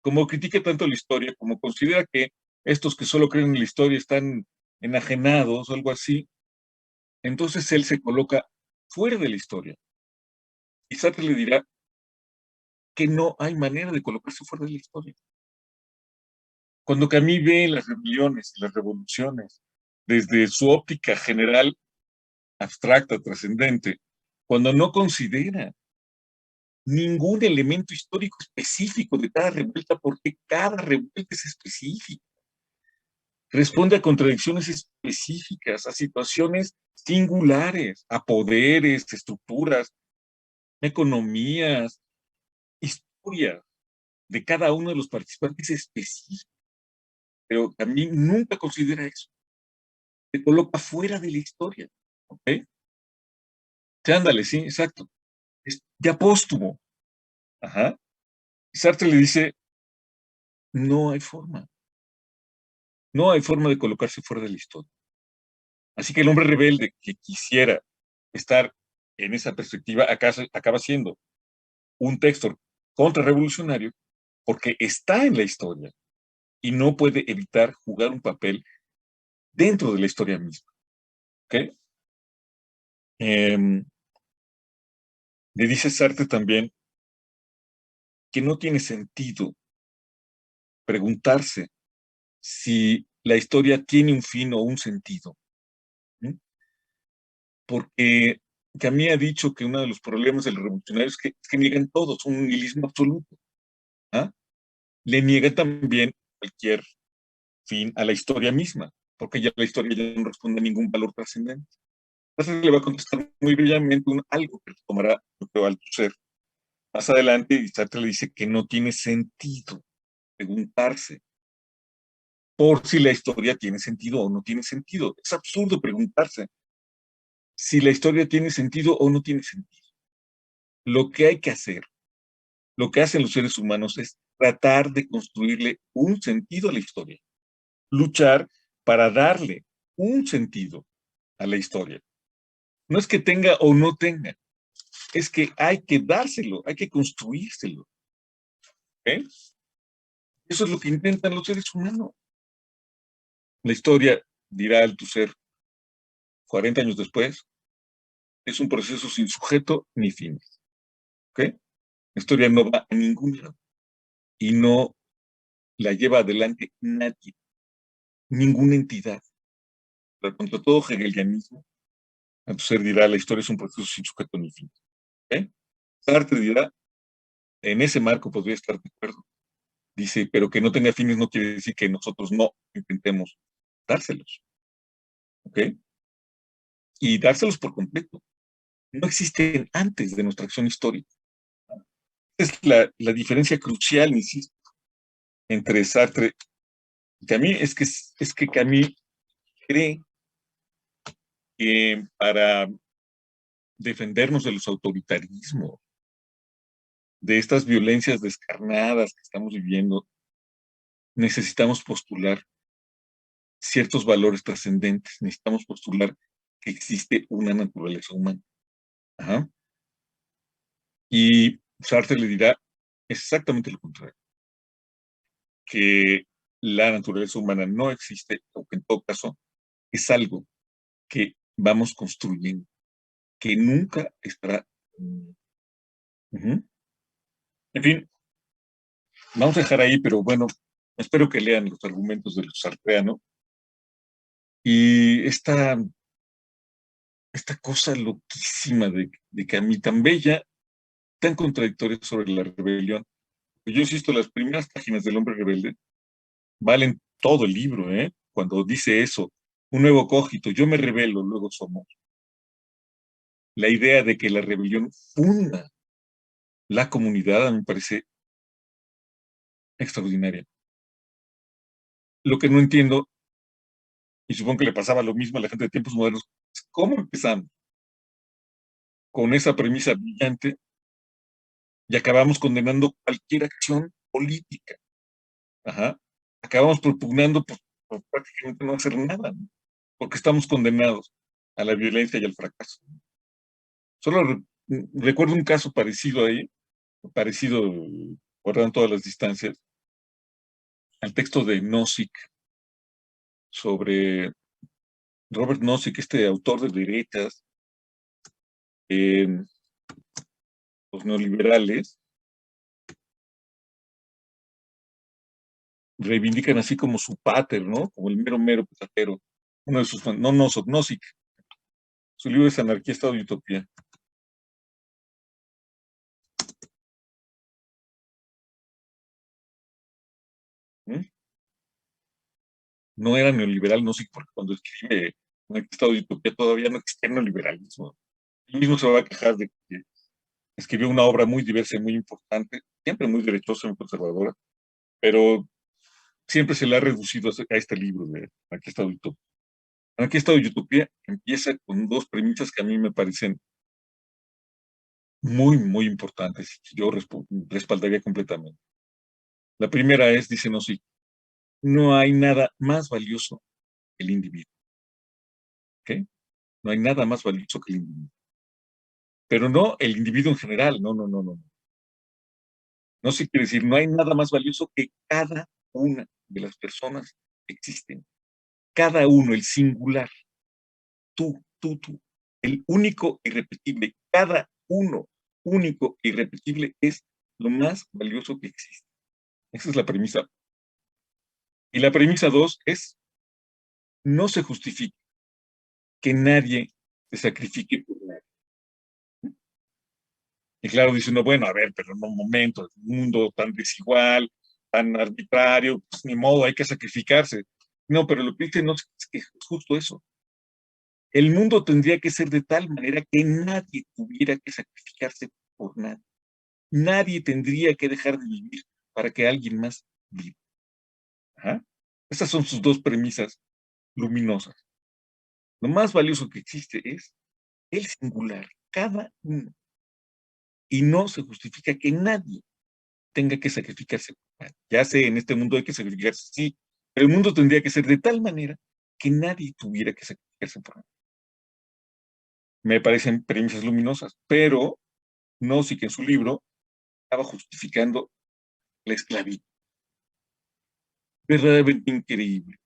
Como critica tanto la historia, como considera que estos que solo creen en la historia están enajenados o algo así, entonces él se coloca fuera de la historia. Y Sartre le dirá que no hay manera de colocarse fuera de la historia. Cuando Camus ve las rebeliones y las revoluciones desde su óptica general, abstracta, trascendente, cuando no considera ningún elemento histórico específico de cada revuelta, porque cada revuelta es específica, responde a contradicciones específicas, a situaciones singulares, a poderes, estructuras, economías, historia de cada uno de los participantes específicos. Pero a mí nunca considera eso. Se coloca fuera de la historia. ¿Ok? Sí, ándale, sí, exacto. Es ya póstumo. Ajá. Y Sartre le dice, no hay forma. No hay forma de colocarse fuera de la historia. Así que el hombre rebelde que quisiera estar en esa perspectiva acaba siendo un texto contrarrevolucionario porque está en la historia y no puede evitar jugar un papel dentro de la historia misma. ¿Ok? Le dice Sartre también que no tiene sentido preguntarse si la historia tiene un fin o un sentido. ¿Sí? Porque Camus ha dicho que uno de los problemas del revolucionario es que niegan todos, un nihilismo absoluto. ¿Ah? Le niega también cualquier fin a la historia misma, porque ya la historia ya no responde a ningún valor trascendente. Entonces le va a contestar muy bellamente algo que tomará, yo creo, al ser. Más adelante, y Sartre le dice que no tiene sentido preguntarse por si la historia tiene sentido o no tiene sentido. Es absurdo preguntarse si la historia tiene sentido o no tiene sentido. Lo que hay que hacer, lo que hacen los seres humanos es tratar de construirle un sentido a la historia, luchar para darle un sentido a la historia. No es que tenga o no tenga, es que hay que dárselo, hay que construírselo. ¿Eh? Eso es lo que intentan los seres humanos. La historia, dirá Althusser 40 años después, es un proceso sin sujeto ni fines. ¿Ok? La historia no va a ningún lado y no la lleva adelante nadie, ninguna entidad. Pero contra todo hegelianismo, Althusser dirá la historia es un proceso sin sujeto ni fines. ¿Ok? Sartre dirá, en ese marco podría estar de acuerdo. Dice, pero que no tenga fines no quiere decir que nosotros no intentemos dárselos. ¿Ok? Y dárselos por completo. No existen antes de nuestra acción histórica. Es la diferencia crucial, insisto, entre Sartre y Camus, es que Camus cree que para defendernos de los autoritarismos, de estas violencias descarnadas que estamos viviendo, necesitamos postular ciertos valores trascendentes, necesitamos postular que existe una naturaleza humana. Ajá. Y Sartre le dirá exactamente lo contrario, que la naturaleza humana no existe, o que en todo caso es algo que vamos construyendo, que nunca estará. Uh-huh. En fin, vamos a dejar ahí, pero bueno, espero que lean los argumentos de los sartreanos y esta cosa loquísima de Camus, tan bella, tan contradictoria sobre la rebelión. Yo insisto, las primeras páginas del Hombre Rebelde valen todo el libro, ¿eh? Cuando dice eso, un nuevo cogito, yo me rebelo, luego somos. La idea de que la rebelión funda la comunidad me parece extraordinaria. Lo que no entiendo, y supongo que le pasaba lo mismo a la gente de tiempos modernos, es cómo empezamos con esa premisa brillante y acabamos condenando cualquier acción política. Ajá. Acabamos propugnando por prácticamente no hacer nada, ¿no? Porque estamos condenados a la violencia y al fracaso. Solo recuerdo un caso parecido ahí, parecido, guardando todas las distancias, al texto de Nozick sobre Robert Nozick, este autor de derechas, eh, los neoliberales reivindican así como su pater, ¿no? Como el mero, mero petatero. Uno de sus, no, Nozick. Su libro es Anarquía, Estado y Utopía. ¿Mm? No era neoliberal Nozick porque cuando escribe Anarquía, Estado y Utopía todavía no existía el neoliberalismo. Él mismo se va a quejar de que escribió una obra muy diversa y muy importante, siempre muy derechosa, muy conservadora, pero siempre se le ha reducido a este libro de Anarquía, Estado y Utopía. Anarquía, Estado y Utopía empieza con dos premisas que a mí me parecen muy, muy importantes y que yo respaldaría completamente. La primera es, dice Nozick, no hay nada más valioso que el individuo. ¿Ok? No hay nada más valioso que el individuo. Pero no el individuo en general, no, no, no, no. No se quiere decir, no hay nada más valioso que cada una de las personas que existen. Cada uno, el singular, tú, el único irrepetible, cada uno único e irrepetible es lo más valioso que existe. Esa es la premisa. Y la premisa 2 es, no se justifica que nadie se sacrifique por nadie. Y claro, dice uno, bueno, a ver, pero en un momento, un mundo tan desigual, tan arbitrario, pues ni modo, hay que sacrificarse. No, pero lo que dice no es que es justo eso. El mundo tendría que ser de tal manera que nadie tuviera que sacrificarse por nadie. Nadie tendría que dejar de vivir para que alguien más viva. Ajá. Esas son sus dos premisas luminosas. Lo más valioso que existe es el singular, cada uno. Y no se justifica que nadie tenga que sacrificarse. Ya sé, en este mundo hay que sacrificarse, sí, pero el mundo tendría que ser de tal manera que nadie tuviera que sacrificarse por nadie. Me parecen premisas luminosas, pero no sí que en su libro estaba justificando la esclavitud. Verdaderamente increíble.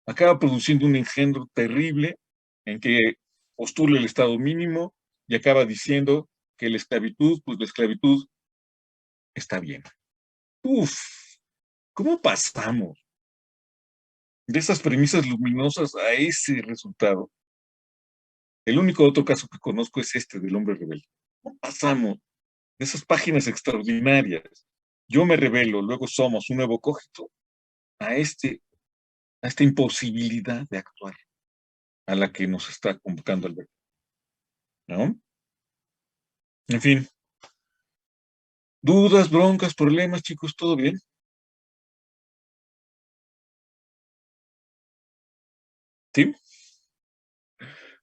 Acaba produciendo un engendro terrible en que postula el Estado mínimo y acaba diciendo que la esclavitud, pues la esclavitud está bien. Uf, ¿cómo pasamos de esas premisas luminosas a ese resultado? El único otro caso que conozco es este del hombre rebelde. ¿Cómo pasamos de esas páginas extraordinarias? Yo me rebelo, luego somos un nuevo cogito, a, a esta imposibilidad de actuar a la que nos está convocando Alberto, ¿no? En fin, dudas, broncas, problemas, chicos, ¿todo bien? ¿Sí?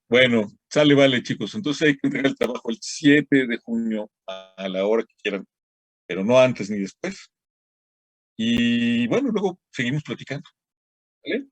Bueno, sale, vale, chicos. Entonces hay que entregar el trabajo el 7 de junio a la hora que quieran, pero no antes ni después. Y bueno, luego seguimos platicando, ¿vale?